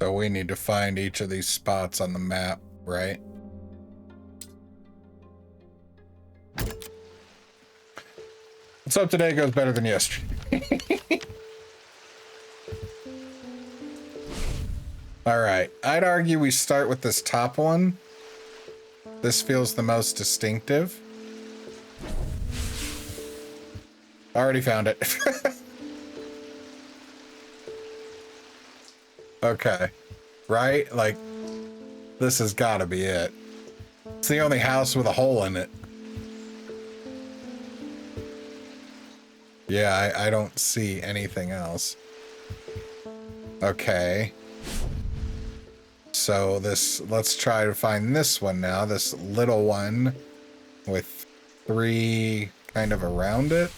So we need to find each of these spots on the map, right? Let's hope today goes better than yesterday. All right, I'd argue we start with this top one. This feels the most distinctive. Already found it. Okay, right? Like, this has got to be it. It's the only house with a hole in it. Yeah, I don't see anything else. Okay. So let's try to find this one now. This little one with 3 kind of around it.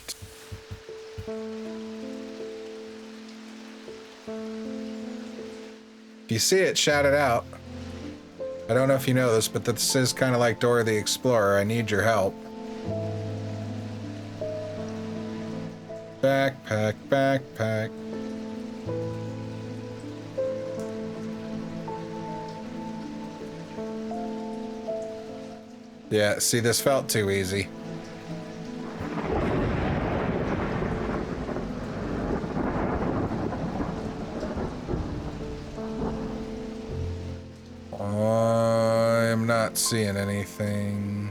If you see it, shout it out. I don't know if you know this, but this is kind of like Dora the Explorer. I need your help. Backpack, backpack. Yeah, see, this felt too easy. I'm not seeing anything.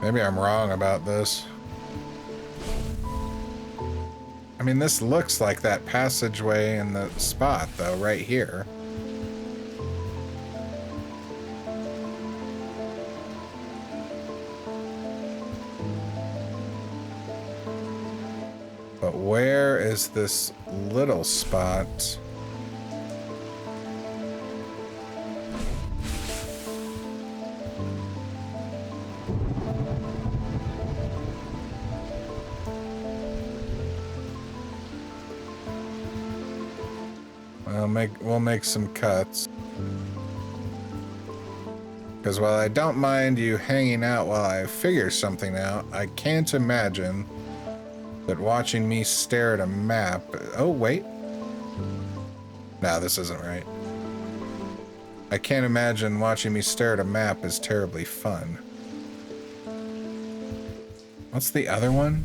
Maybe I'm wrong about this. I mean, this looks like that passageway in the spot, though, right here. But where is this little spot? We'll make some cuts. Because while I don't mind you hanging out while I figure something out, I can't imagine that watching me stare at a map... Oh, wait. No, this isn't right. I can't imagine watching me stare at a map is terribly fun. What's the other one?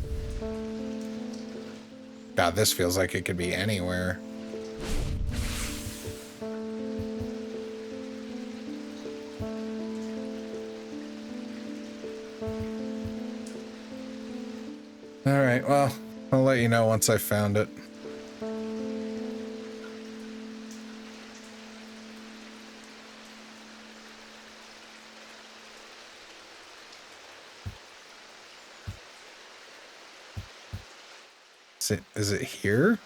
God, this feels like it could be anywhere. Alright, well, I'll let you know once I found it. Is it here?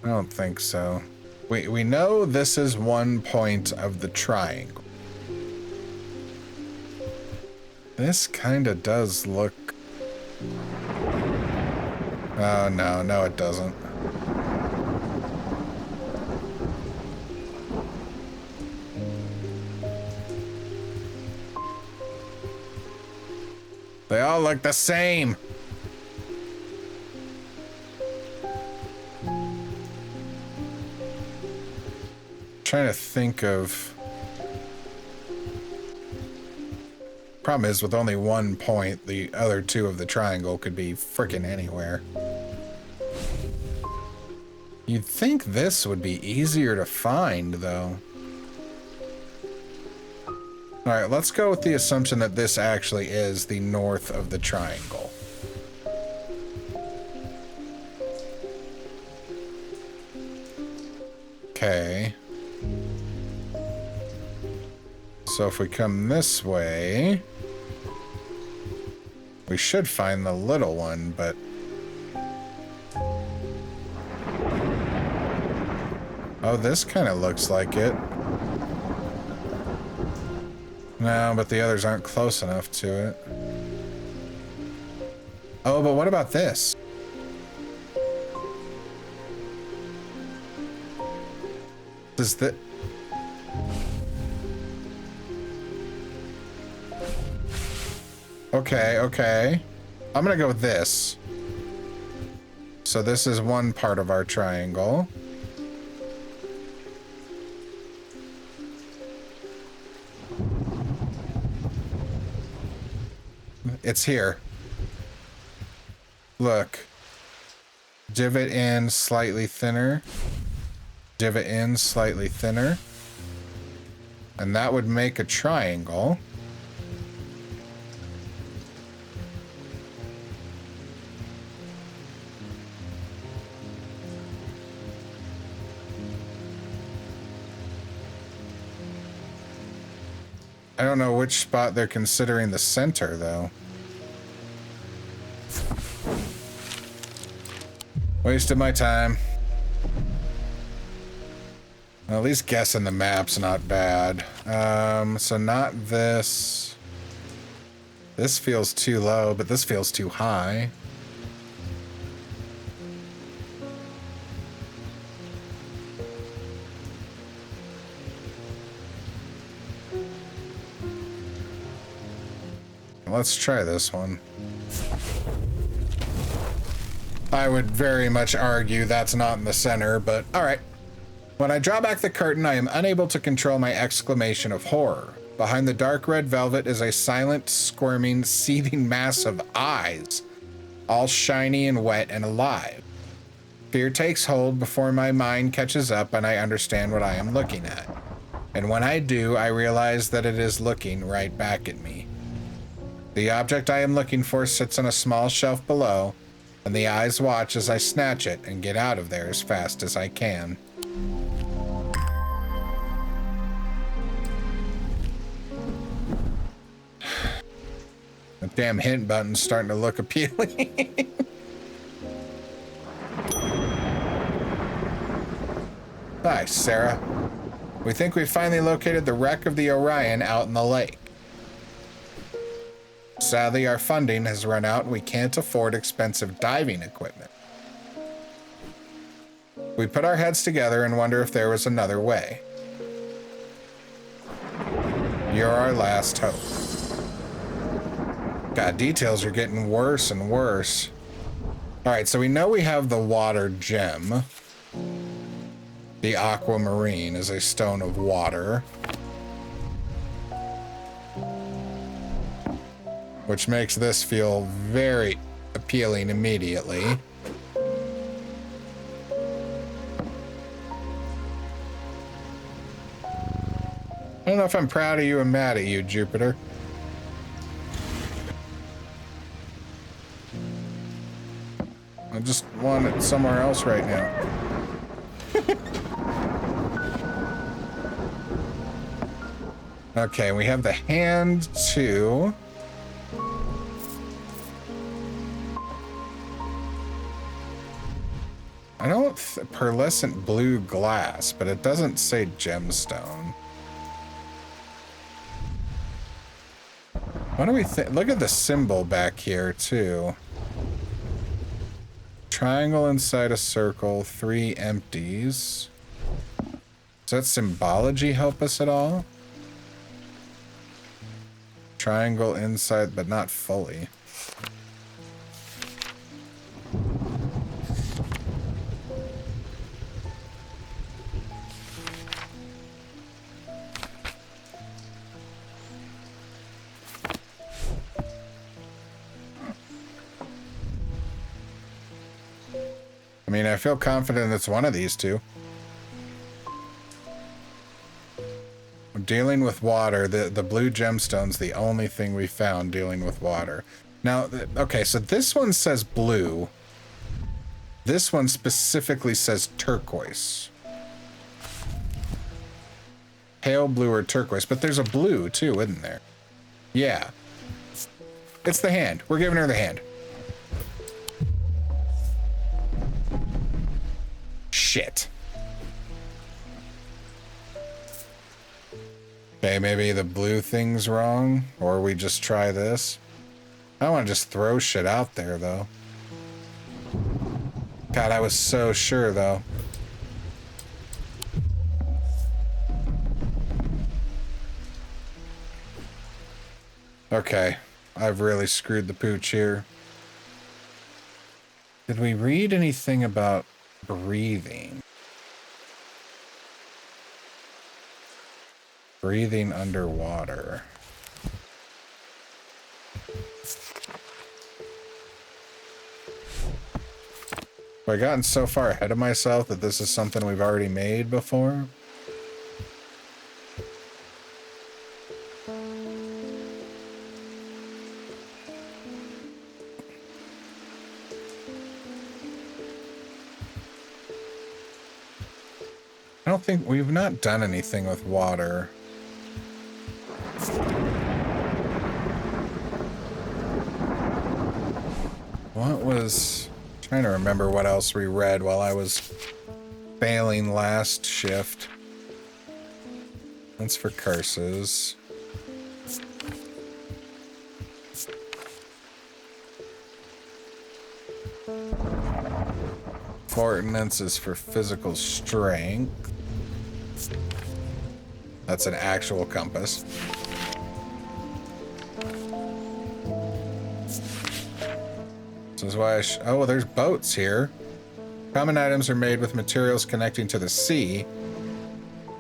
I don't think so. We know this is one point of the triangle. This kind of does look... Oh, no, it doesn't. They all look the same. Trying to think of... Problem is, with only one point, the other 2 of the triangle could be frickin' anywhere. You'd think this would be easier to find, though. Alright, let's go with the assumption that this actually is the north of the triangle. Okay. So if we come this way, we should find the little one, but... Oh, this kind of looks like it. No, but the others aren't close enough to it. Oh, but what about this? Does that... Okay, okay. I'm gonna go with this. So this is one part of our triangle. It's here. Look. Divot in, slightly thinner. Divot in, slightly thinner. And that would make a triangle. I don't know which spot they're considering the center, though. Wasted my time. Well, at least guessing the map's not bad. So not this. This feels too low, but this feels too high. Let's try this one. I would very much argue that's not in the center, but all right. When I draw back the curtain, I am unable to control my exclamation of horror. Behind the dark red velvet is a silent, squirming, seething mass of eyes, all shiny and wet and alive. Fear takes hold before my mind catches up and I understand what I am looking at. And when I do, I realize that it is looking right back at me. The object I am looking for sits on a small shelf below, and the eyes watch as I snatch it and get out of there as fast as I can. The damn hint button's starting to look appealing. Hi, Sarah. We think we finally located the wreck of the Orion out in the lake. Sadly, our funding has run out and we can't afford expensive diving equipment. We put our heads together and wonder if there was another way. You're our last hope. God, details are getting worse and worse. All right, so we know we have the water gem. The aquamarine is a stone of water. Which makes this feel very appealing immediately. I don't know if I'm proud of you or mad at you, Jupiter. I just want it somewhere else right now. Okay, we have the hand too. I don't pearlescent blue glass, but it doesn't say gemstone. What do we think? Look at the symbol back here too. Triangle inside a circle, 3 empties. Does that symbology help us at all? Triangle inside, but not fully. I mean, I feel confident it's one of these two. We're dealing with water. The blue gemstone's the only thing we found dealing with water. Now, okay, so this one says blue. This one specifically says turquoise. Pale blue or turquoise, but there's a blue too, isn't there? Yeah. It's the hand. We're giving her the hand. Shit. Okay, maybe the blue thing's wrong, or we just try this. I don't want to just throw shit out there, though. God, I was so sure, though. Okay, I've really screwed the pooch here. Did we read anything about breathing? Breathing underwater. Have I gotten so far ahead of myself that this is something we've already made before? I don't think we've not done anything with water. What was... I'm trying to remember what else we read while I was failing last shift. That's for curses. Fortinance is for physical strength. That's an actual compass. This is why oh, there's boats here. Common items are made with materials connecting to the sea.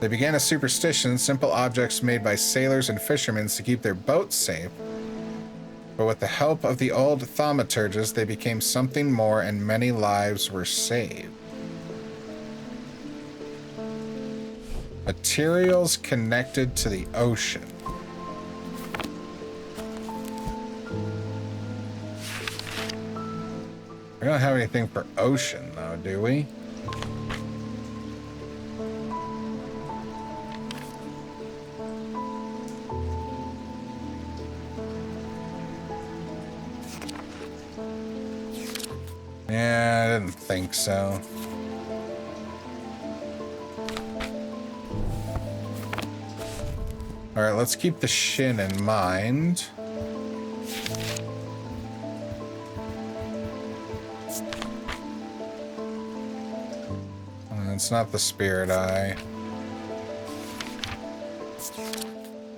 They began a superstition, simple objects made by sailors and fishermen to keep their boats safe. But with the help of the old thaumaturges, they became something more and many lives were saved. Materials connected to the ocean. We don't have anything for ocean, though, do we? Yeah, I didn't think so. All right, let's keep the shin in mind. It's not the spirit eye.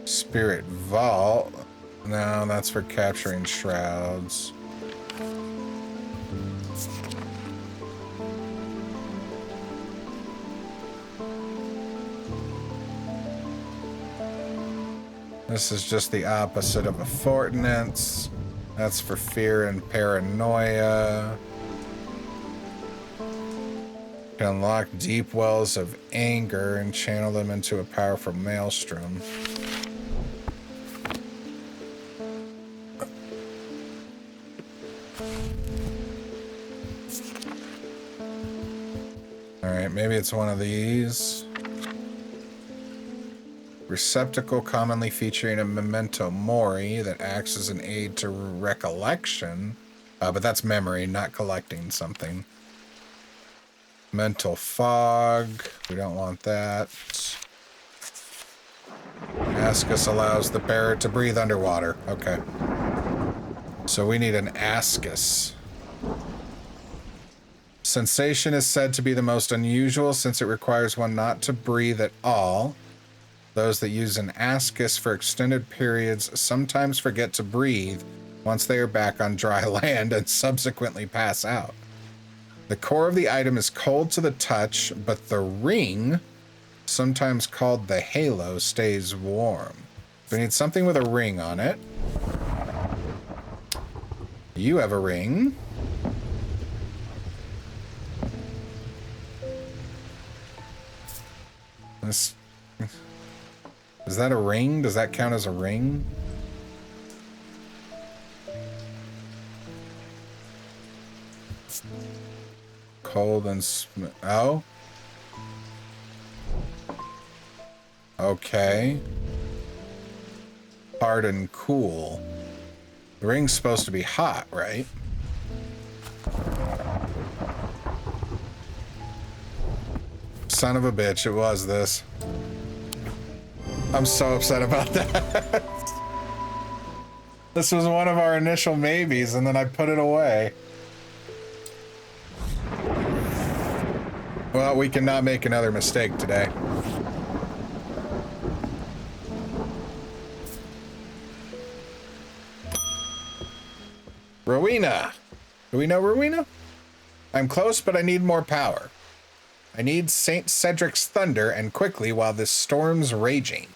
Spirit vault. No, that's for capturing shrouds. This is just the opposite of a fortinance. That's for fear and paranoia. Can unlock deep wells of anger and channel them into a powerful maelstrom. Alright, maybe it's one of these. Receptacle commonly featuring a memento mori that acts as an aid to recollection. But that's memory, not collecting something. Mental fog. We don't want that. Ascus allows the bearer to breathe underwater. Okay. So we need an Ascus. Sensation is said to be the most unusual since it requires one not to breathe at all. Those that use an Ascus for extended periods sometimes forget to breathe once they are back on dry land and subsequently pass out. The core of the item is cold to the touch, but the ring, sometimes called the halo, stays warm. We need something with a ring on it. You have a ring. This, is that a ring? Does that count as a ring? Cold and oh. Okay. Hard and cool. The ring's supposed to be hot, right? Son of a bitch, it was this. I'm so upset about that. This was one of our initial maybes, and then I put it away. Well, we cannot make another mistake today. Rowena! Do we know Rowena? I'm close, but I need more power. I need St. Cedric's thunder, and quickly while this storm's raging.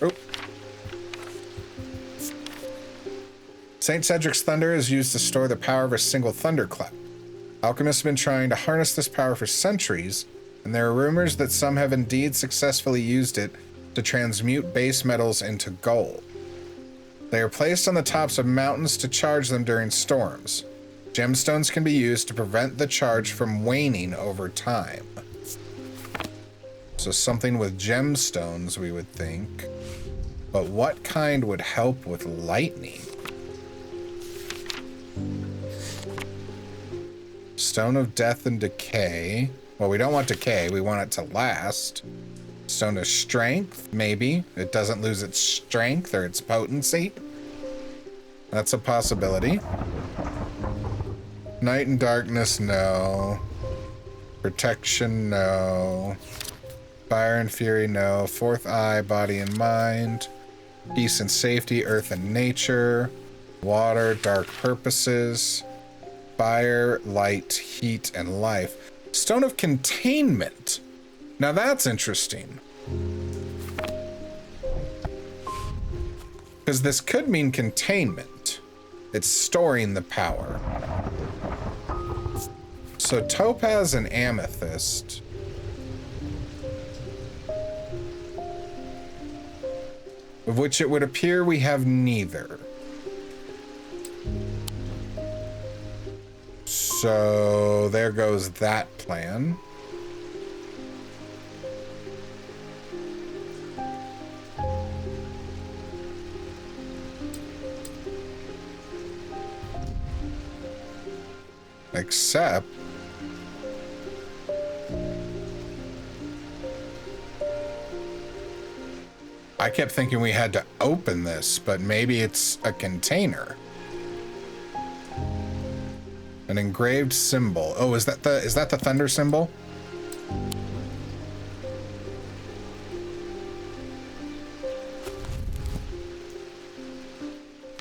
Oh. St. Cedric's thunder is used to store the power of a single thunderclap. Alchemists have been trying to harness this power for centuries, and there are rumors that some have indeed successfully used it to transmute base metals into gold. They are placed on the tops of mountains to charge them during storms. Gemstones can be used to prevent the charge from waning over time. So something with gemstones, we would think. But what kind would help with lightning? Stone of Death and Decay. Well, we don't want decay. We want it to last. Stone of Strength, maybe. It doesn't lose its strength or its potency. That's a possibility. Night and Darkness, no. Protection, no. Fire and Fury, no. Fourth Eye, Body and Mind. Peace and Safety, Earth and Nature. Water, Dark Purposes. Fire, Light, Heat, and Life. Stone of Containment. Now that's interesting. Because this could mean containment. It's storing the power. So topaz and amethyst. Of which it would appear we have neither. So there goes that plan. Except I kept thinking we had to open this, but maybe it's a container. An engraved symbol. Oh, is that the thunder symbol?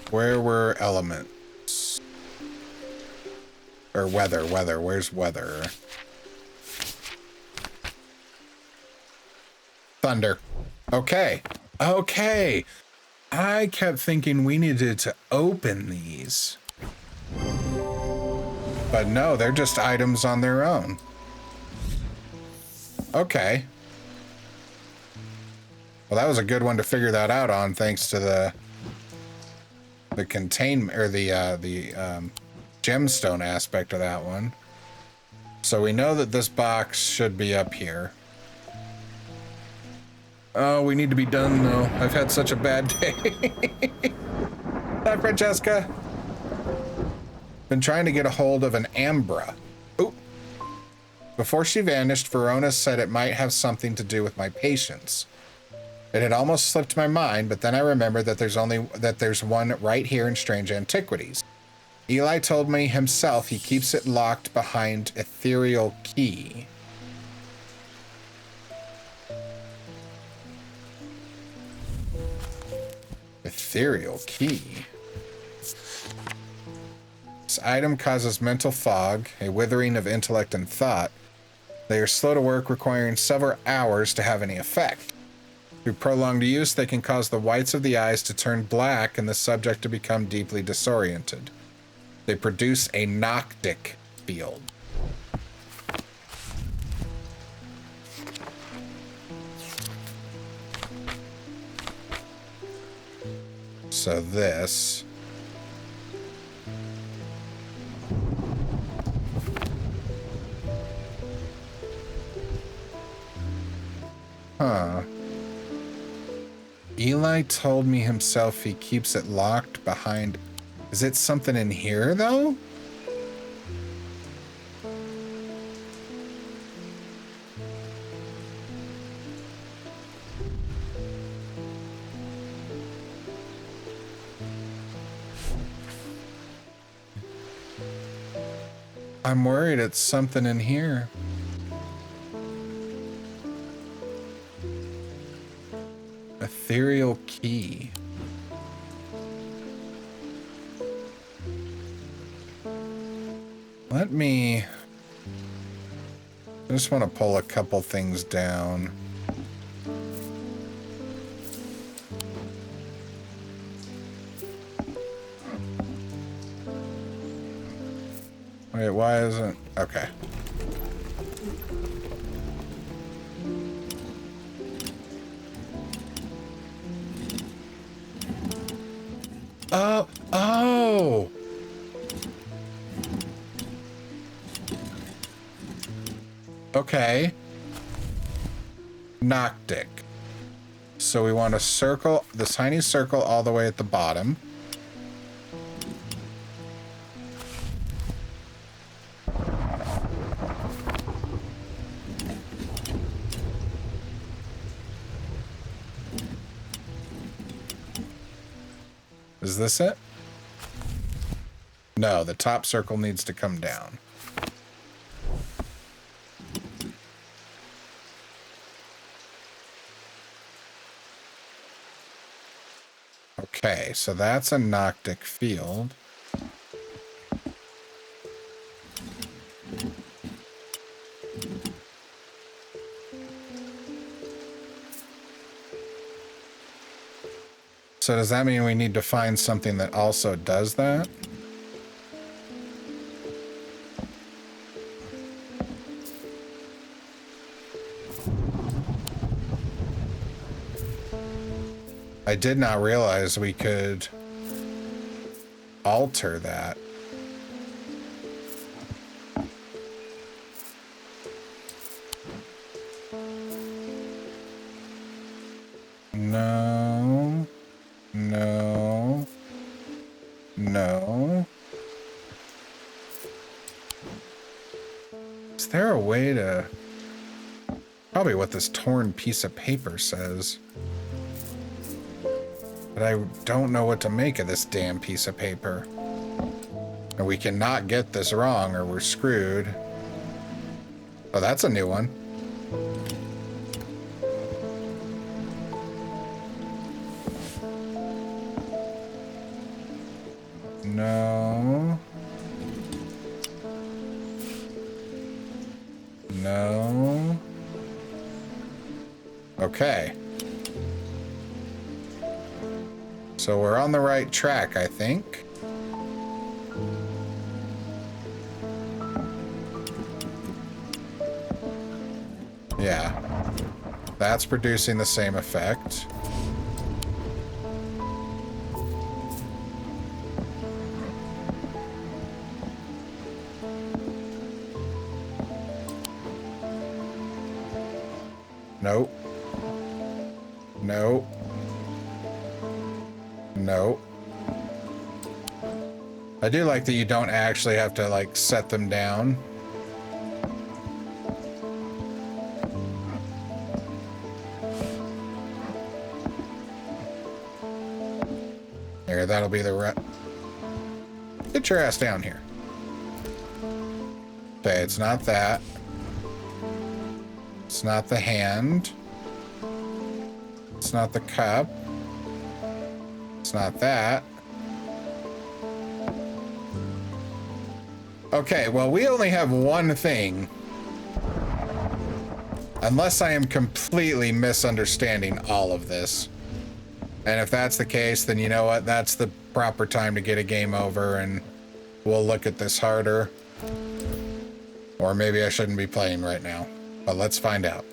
Where were elements? Or weather, where's weather? Thunder. Okay. Okay. I kept thinking we needed to open these. But no, they're just items on their own. Okay. Well, that was a good one to figure that out on, thanks to the containment or the gemstone aspect of that one. So we know that this box should be up here. Oh, we need to be done though. I've had such a bad day. Hi, Francesca. Been trying to get a hold of an Ambra. Ooh. Before she vanished, Verona said it might have something to do with my patience. It had almost slipped my mind, but then I remembered that there's one right here in Strange Antiquities. Eli told me himself he keeps it locked behind ethereal key. Ethereal key. This item causes mental fog, a withering of intellect and thought. They are slow to work, requiring several hours to have any effect. Through prolonged use, they can cause the whites of the eyes to turn black and the subject to become deeply disoriented. They produce a Noctic field. So this... Huh. Eli told me himself he keeps it locked behind... Is it something in here, though? I'm worried it's something in here. ethereal key. Let me... I just want to pull a couple things down. Wait, why isn't... Okay. Oh! Okay. Noctic. So we want to circle the tiny circle all the way at the bottom. Is this it? No, the top circle needs to come down. Okay, so that's a Noctic field. So does that mean we need to find something that also does that? I did not realize we could alter that. No. No. No. Is there a way to... Probably what this torn piece of paper says. But I don't know what to make of this damn piece of paper. And we cannot get this wrong or we're screwed. Oh, that's a new one. No. No. Okay. So we're on the right track, I think. Yeah. That's producing the same effect. Nope. Nope. Nope. I do like that you don't actually have to, like, set them down. There, that'll be the Get your ass down here. Okay, it's not that. It's not the hand. It's not the cup. It's not that. Okay, well, we only have one thing. Unless I am completely misunderstanding all of this. And if that's the case, then you know what? That's the proper time to get a game over and we'll look at this harder. Or maybe I shouldn't be playing right now. But let's find out.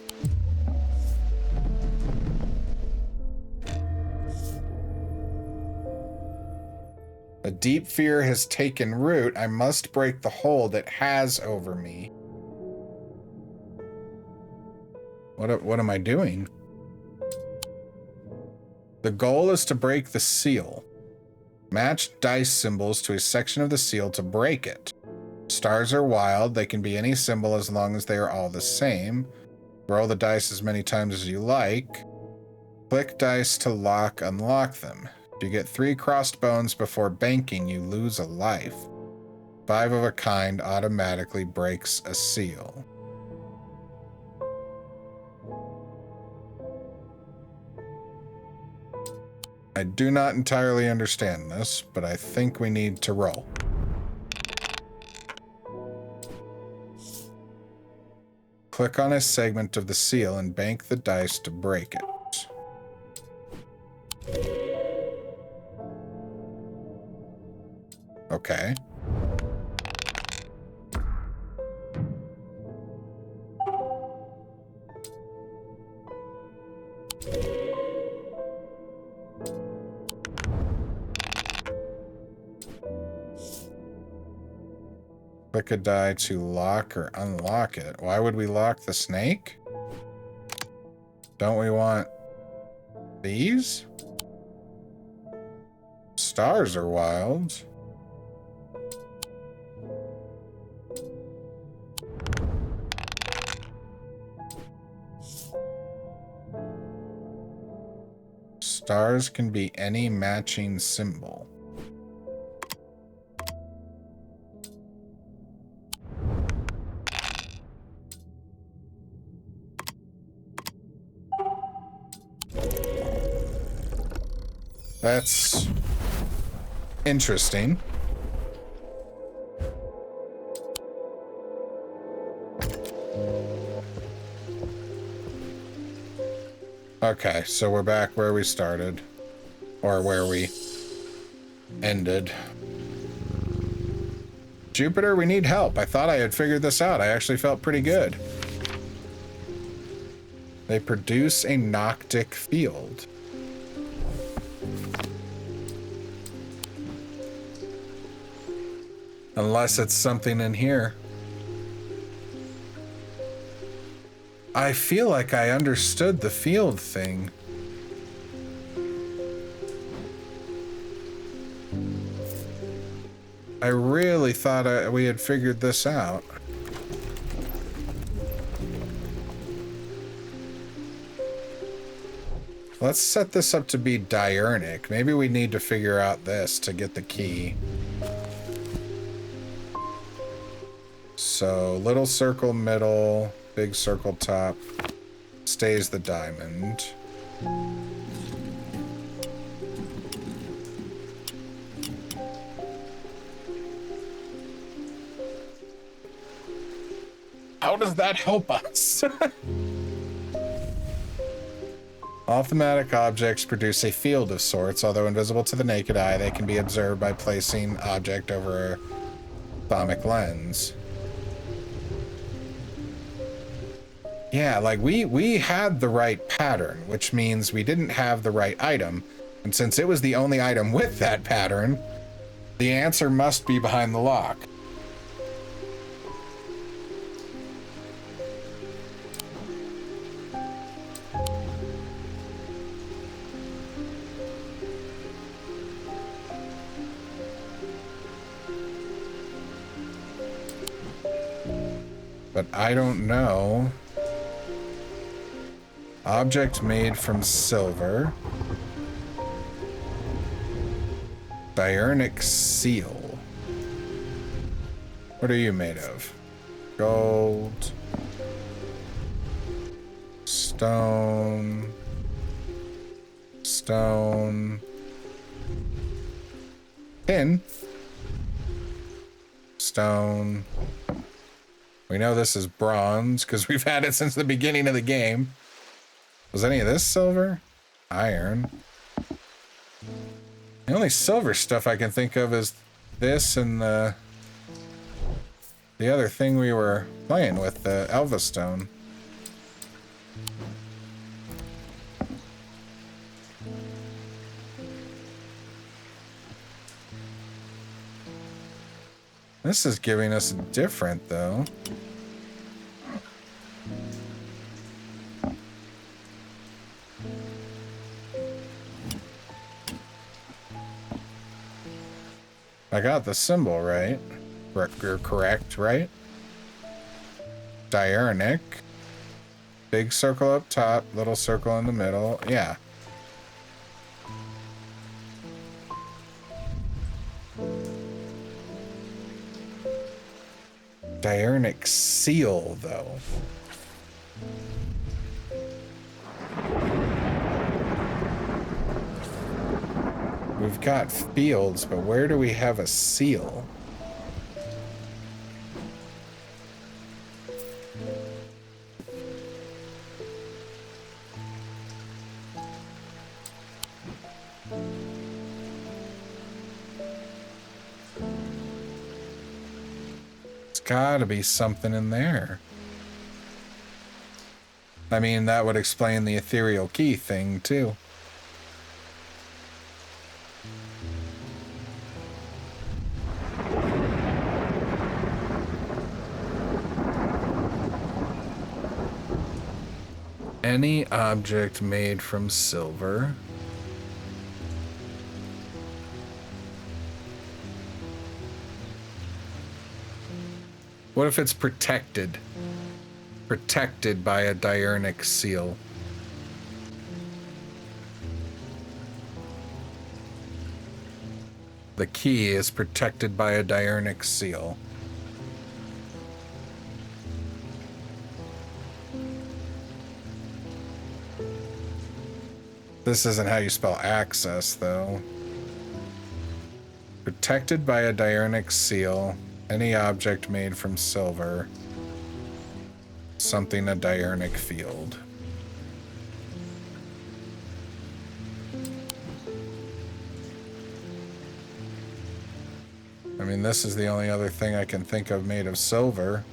A deep fear has taken root. I must break the hold it has over me. What am I doing? The goal is to break the seal. Match dice symbols to a section of the seal to break it. Stars are wild. They can be any symbol as long as they are all the same. Roll the dice as many times as you like. Click dice to unlock them. If you get 3 crossed bones before banking, you lose a life. 5 of a kind automatically breaks a seal. I do not entirely understand this, but I think we need to roll. Click on a segment of the seal and bank the dice to break it. Okay. Click a die to lock or unlock it. Why would we lock the snake? Don't we want these? Stars are wild. Stars can be any matching symbol. That's interesting. Okay, so we're back where we started. Or where we ended. Jupiter, we need help. I thought I had figured this out. I actually felt pretty good. They produce a Noctic field. Unless it's something in here. I feel like I understood the field thing. I really thought we had figured this out. Let's set this up to be diurnic. Maybe we need to figure out this to get the key. So, little circle middle, big circle top, stays the diamond. How does that help us? All thematic objects produce a field of sorts. Although invisible to the naked eye, they can be observed by placing object over a thaumic lens. Yeah, like we had the right pattern, which means we didn't have the right item. And since it was the only item with that pattern, the answer must be behind the lock. But I don't know. Object made from silver. Diurnic seal. What are you made of? Gold. Stone. Stone. Tin. Stone. We know this is bronze because we've had it since the beginning of the game. Was any of this silver? Iron. The only silver stuff I can think of is this and the other thing we were playing with, the Elva stone. This is giving us different, though. I got the symbol right. You're correct, right? Diurnic. Big circle up top, little circle in the middle. Yeah. Diurnic seal, though. We've got fields, but where do we have a seal? It's gotta be something in there. I mean, that would explain the ethereal key thing, too. Any object made from silver. What if it's protected? Protected by a diurnic seal. The key is protected by a diurnic seal. This isn't how you spell access, though. Protected by a diurnic seal. Any object made from silver. Something a diurnic field. I mean, this is the only other thing I can think of made of silver.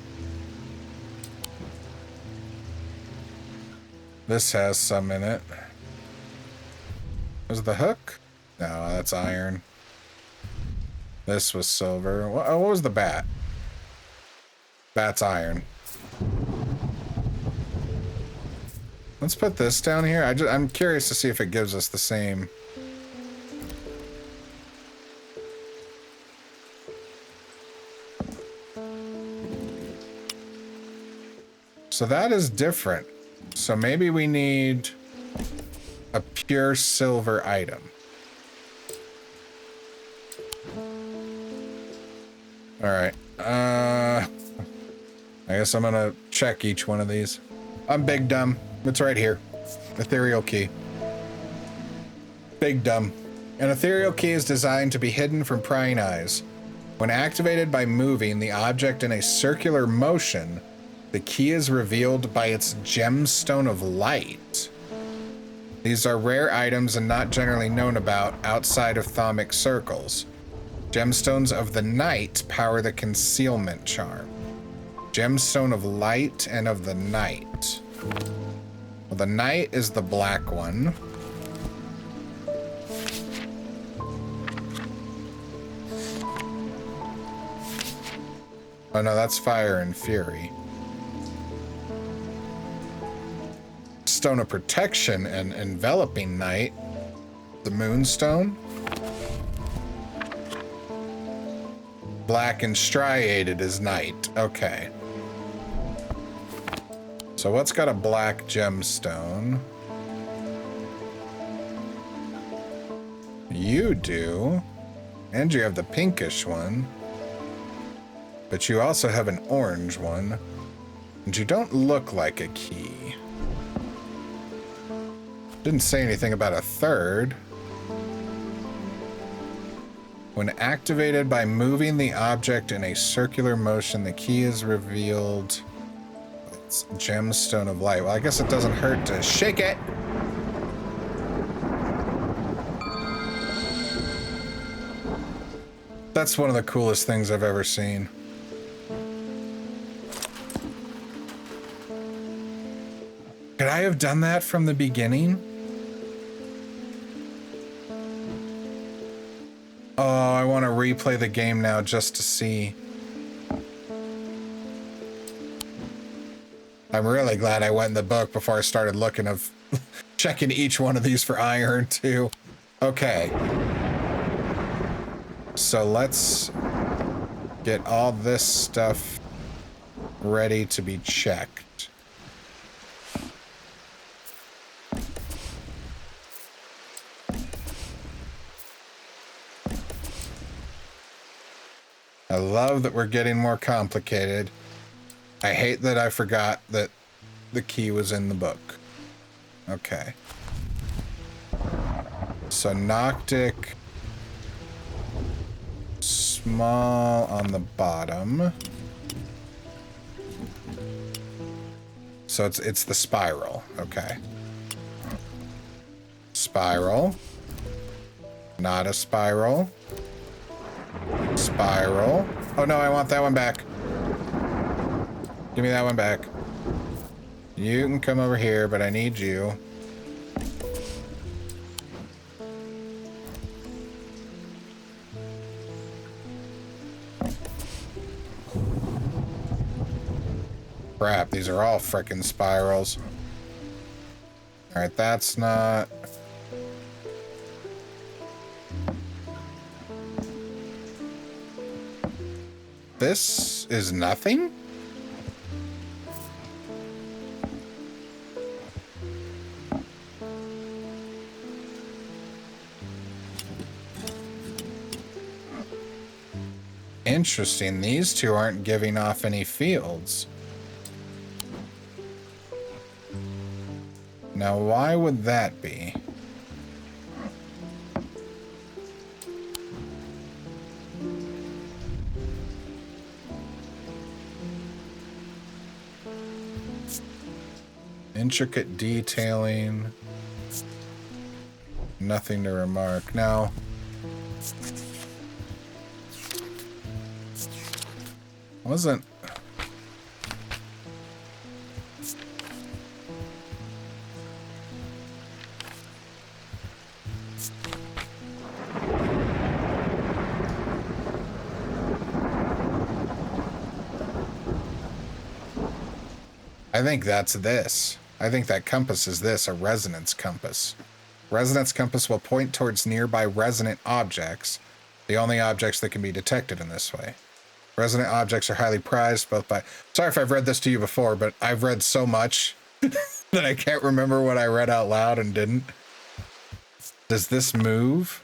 This has some in it. Was the hook? No, that's iron. This was silver. What was the bat? Bat's iron. Let's put this down here. I'm curious to see if it gives us the same. So that is different. So maybe we need a pure silver item. All right. I guess I'm gonna check each one of these. I'm big dumb. It's right here. Ethereal key. Big dumb. An ethereal key is designed to be hidden from prying eyes. When activated by moving the object in a circular motion, the key is revealed by its gemstone of light. These are rare items and not generally known about outside of thaumic circles. Gemstones of the night power the concealment charm. Gemstone of light and of the night. Well, the night is the black one. Oh no, that's fire and fury. Stone of protection and enveloping night. The moonstone. Black and striated is night. Okay. So what's got a black gemstone? You do. And you have the pinkish one. But you also have an orange one. And you don't look like a key. Didn't say anything about a third. When activated by moving the object in a circular motion, the key is revealed. It's gemstone of light. Well, I guess it doesn't hurt to shake it. That's one of the coolest things I've ever seen. Could I have done that from the beginning? Oh, I want to replay the game now just to see. I'm really glad I went in the book before I started looking of checking each one of these for iron too. Okay. So let's get all this stuff ready to be checked. I love that we're getting more complicated. I hate that I forgot that the key was in the book. Okay. So Noctic small on the bottom. So it's the spiral. Okay. Spiral. Not a spiral. Spiral. Oh no, I want that one back. Give me that one back. You can come over here, but I need you. Crap, these are all frickin' spirals. Alright, that's not... This is nothing? Interesting, these two aren't giving off any fields. Now, why would that be? Intricate detailing. Nothing to remark. Now, wasn't... I think that's this. I think that compass is this, a resonance compass. Resonance compass will point towards nearby resonant objects, the only objects that can be detected in this way. Resonant objects are highly prized both by... Sorry if I've read this to you before, but I've read so much that I can't remember what I read out loud and didn't. Does this move?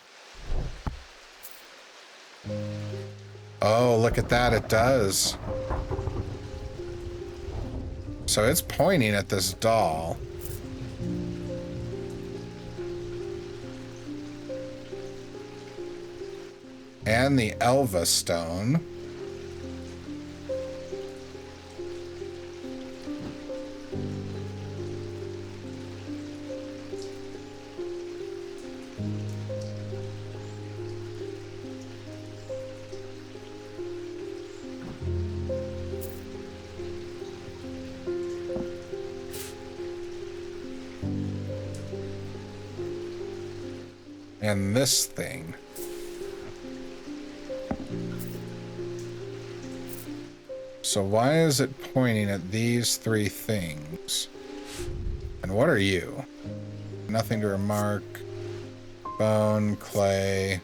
Oh, look at that, it does. So it's pointing at this doll. And the Elva stone. And this thing. So why is it pointing at these three things? And what are you? Nothing to remark. Bone, clay,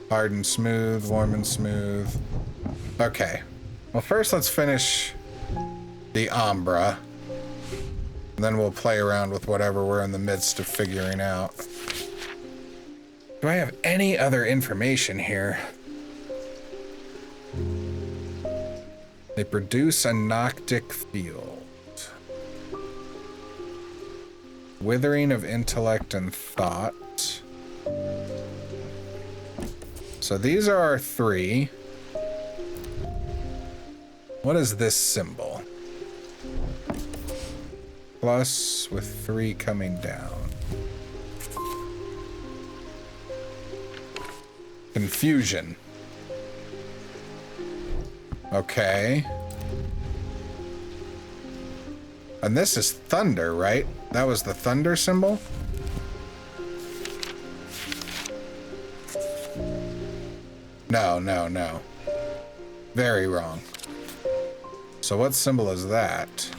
hard and smooth, warm and smooth. Okay. Well, first let's finish the Umbra. And then we'll play around with whatever we're in the midst of figuring out. Do I have any other information here? They produce a noctic field. Withering of intellect and thought. So these are our three. What is this symbol? Plus with 3 coming down. Confusion. Okay. And this is thunder, right? That was the thunder symbol? No, no, no. Very wrong. So what symbol is that?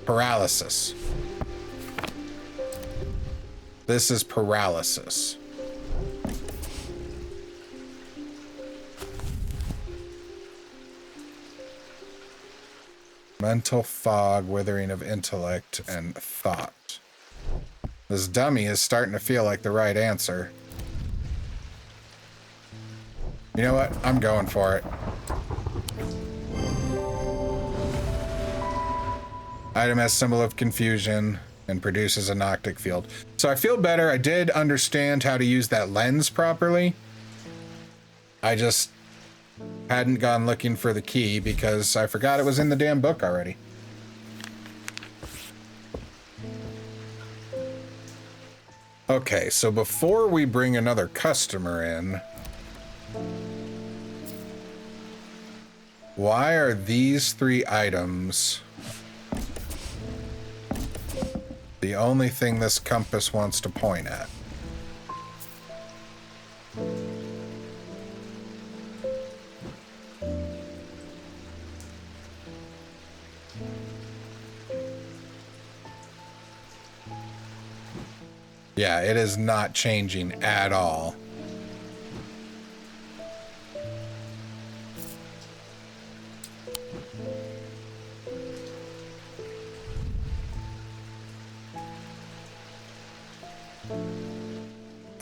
Paralysis. This is paralysis. Mental fog, withering of intellect, and thought. This dummy is starting to feel like the right answer. You know what? I'm going for it. Item has symbol of confusion and produces a Noctic field. So I feel better. I did understand how to use that lens properly. I just hadn't gone looking for the key because I forgot it was in the damn book already. Okay, so before we bring another customer in, why are these 3 items the only thing this compass wants to point at? Yeah, it is not changing at all.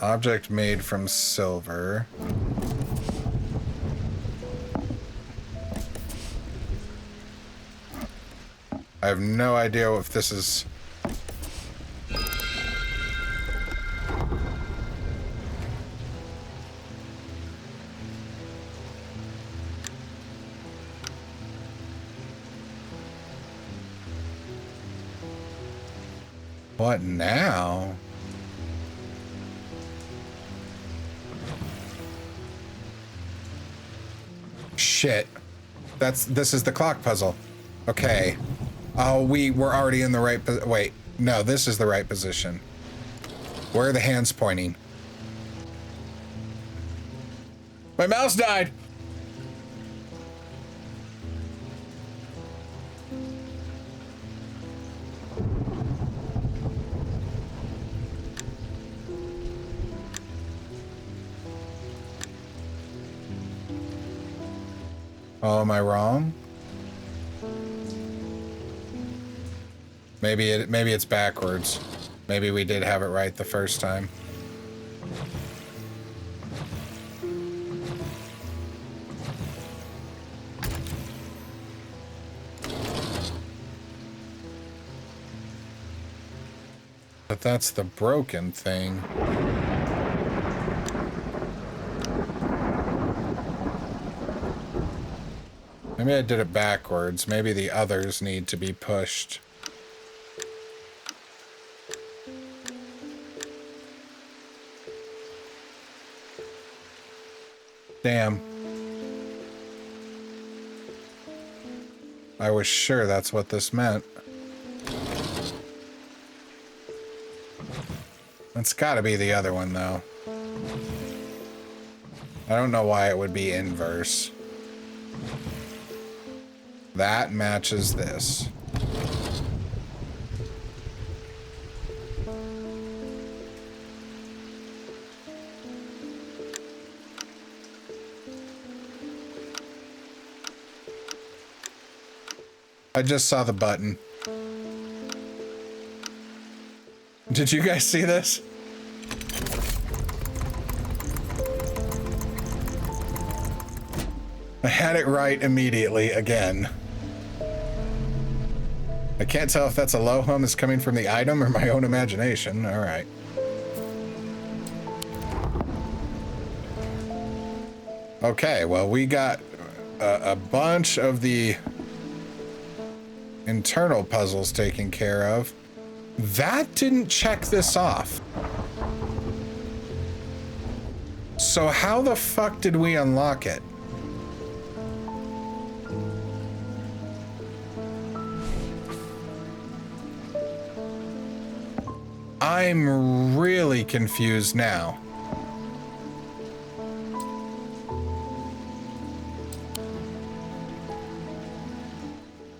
Object made from silver. I have no idea if this is... What now? Shit. This is the clock puzzle. Okay. Oh, we're already in the right wait. No, this is the right position. Where are the hands pointing? My mouse died. Oh, am I wrong? Maybe it's backwards. Maybe we did have it right the first time. But that's the broken thing. Maybe I did it backwards. Maybe the others need to be pushed. Damn. I was sure that's what this meant. It's gotta be the other one, though. I don't know why it would be inverse. That matches this. I just saw the button. Did you guys see this? I had it right immediately again. I can't tell if that's a low hum is coming from the item or my own imagination. All right. Okay, well, we got a bunch of the internal puzzles taken care of. That didn't check this off. So how the fuck did we unlock it? I'm really confused now.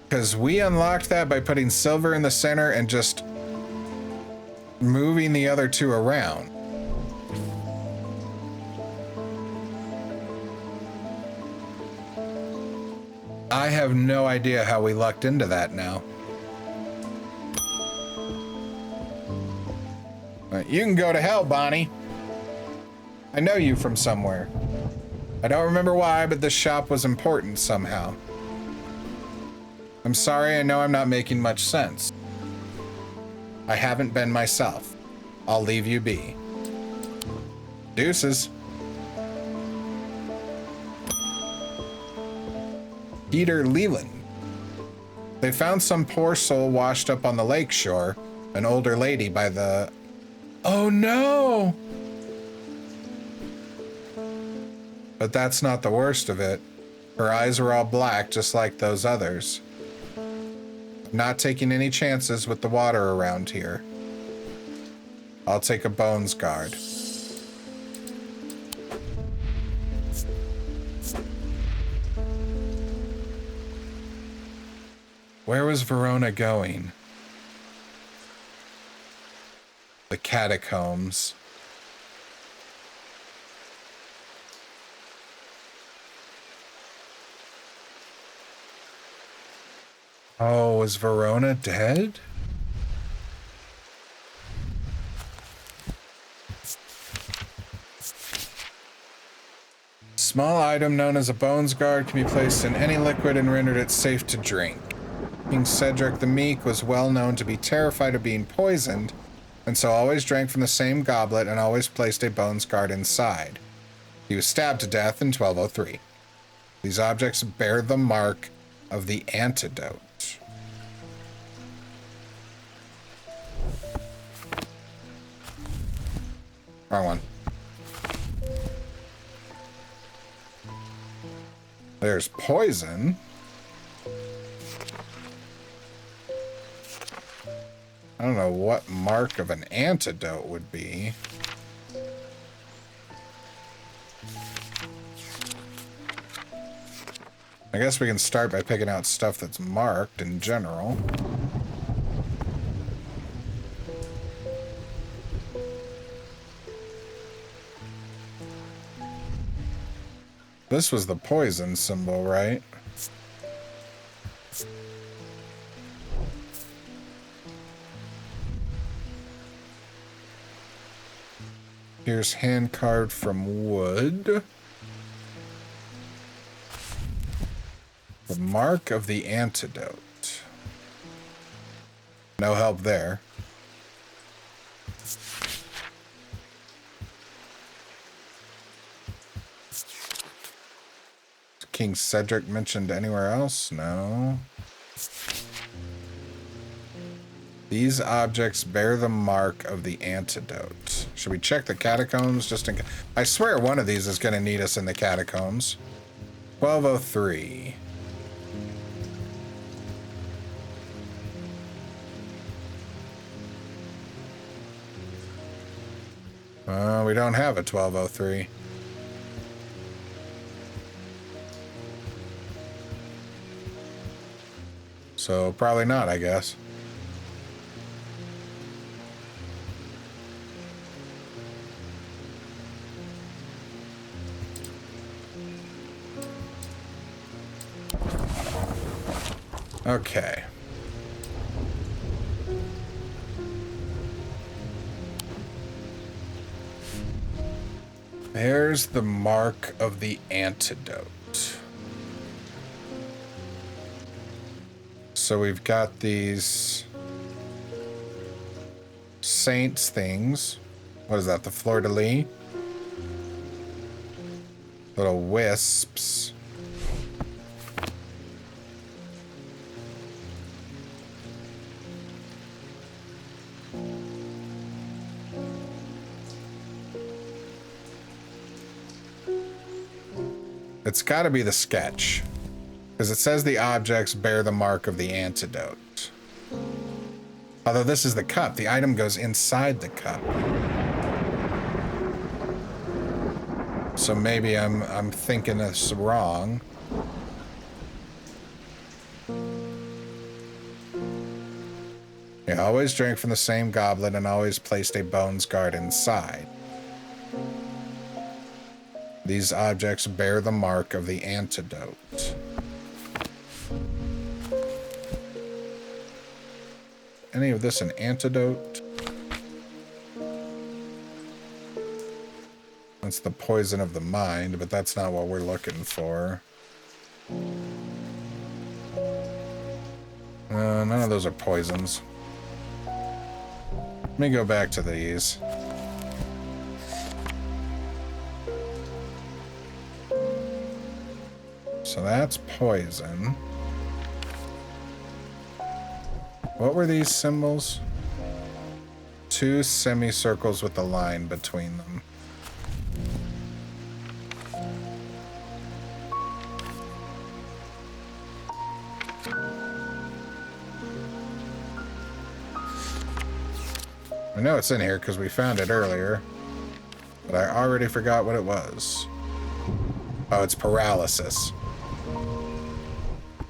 Because we unlocked that by putting silver in the center and just moving the other 2 around. I have no idea how we lucked into that now. You can go to hell, Bonnie. I know you from somewhere. I don't remember why, but this shop was important somehow. I'm sorry, I know I'm not making much sense. I haven't been myself. I'll leave you be. Deuces. Peter Leland. They found some poor soul washed up on the lake shore, an older lady by the... Oh no! But that's not the worst of it. Her eyes were all black, just like those others. Not taking any chances with the water around here. I'll take a bones guard. Where was Verona going? The catacombs. Oh, was Verona dead? Small item known as a bones guard can be placed in any liquid and rendered it safe to drink. King Cedric the Meek was well known to be terrified of being poisoned, and so always drank from the same goblet and always placed a bones guard inside. He was stabbed to death in 1203. These objects bear the mark of the antidote. Wrong one. There's poison. I don't know what mark of an antidote would be. I guess we can start by picking out stuff that's marked in general. This was the poison symbol, right? Here's hand carved from wood. The mark of the antidote. No help there. King Cedric mentioned anywhere else? No. These objects bear the mark of the antidote. Should we check the catacombs just in case? I swear one of these is going to need us in the catacombs. 1203. We don't have a 1203. So probably not, I guess. Okay. There's the mark of the antidote. So we've got these saints things. What is that, the fleur-de-lis? Little wisps. It's got to be the sketch, because it says the objects bear the mark of the antidote. Although this is the cup, the item goes inside the cup. So maybe I'm thinking this wrong. Yeah, always drank from the same goblet and always placed a bones guard inside. These objects bear the mark of the antidote. Any of this an antidote? That's the poison of the mind, but that's not what we're looking for. none of those are poisons. Let me go back to these. So that's poison. What were these symbols? Two semicircles with a line between them. I know it's in here because we found it earlier, but I already forgot what it was. Oh, it's paralysis.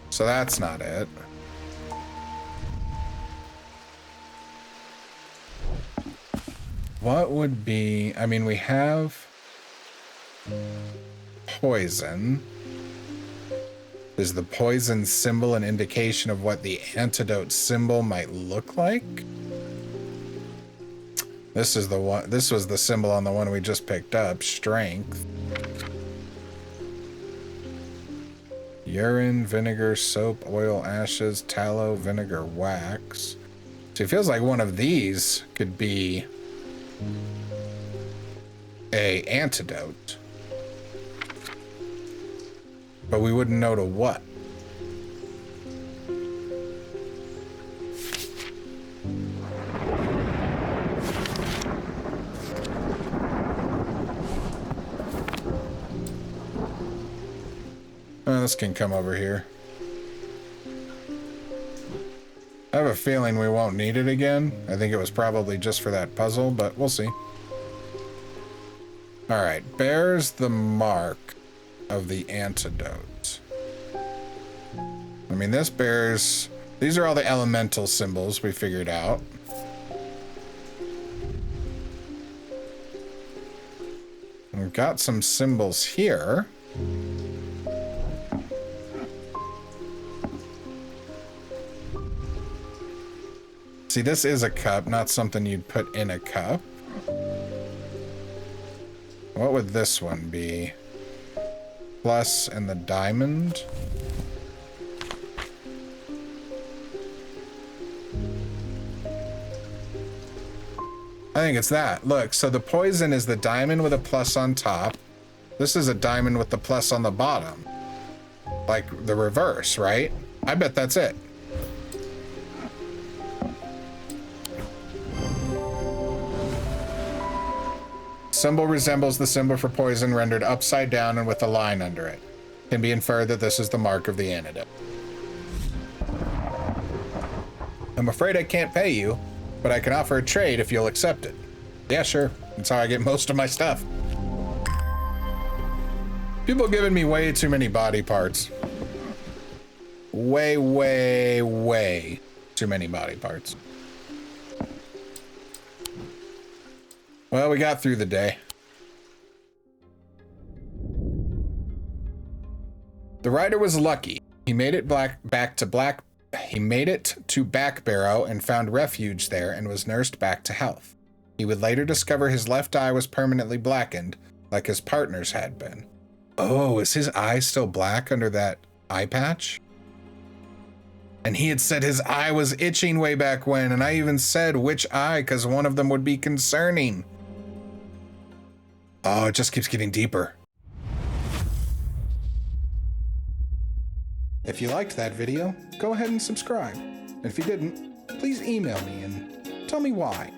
So that's not it. What would be... I mean, we have poison. Is the poison symbol an indication of what the antidote symbol might look like? This is the one. This was the symbol on the one we just picked up. Strength. Urine, vinegar, soap, oil, ashes, tallow, vinegar, wax. So it feels like one of these could be a antidote. But we wouldn't know to what. This can come over here. I have a feeling we won't need it again. I think it was probably just for that puzzle, but we'll see. Alright, bears the mark of the antidote. I mean, this bears... These are all the elemental symbols we figured out. We've got some symbols here. See, this is a cup, not something you'd put in a cup. What would this one be? Plus and the diamond. I think it's that. Look, so the poison is the diamond with a plus on top. This is a diamond with the plus on the bottom. Like the reverse, right? I bet that's it. Symbol resembles the symbol for poison rendered upside down and with a line under it. Can be inferred that this is the mark of the antidote. I'm afraid I can't pay you, but I can offer a trade if you'll accept it. Yeah, sure. That's how I get most of my stuff. People giving me way too many body parts. Way, way, way too many body parts. Well, we got through the day. The rider was lucky. He made it back to Back Barrow and found refuge there and was nursed back to health. He would later discover his left eye was permanently blackened, like his partner's had been. Oh, is his eye still black under that eye patch? And he had said his eye was itching way back when, and I even said which eye, because one of them would be concerning. Oh, it just keeps getting deeper. If you liked that video, go ahead and subscribe. And if you didn't, please email me and tell me why.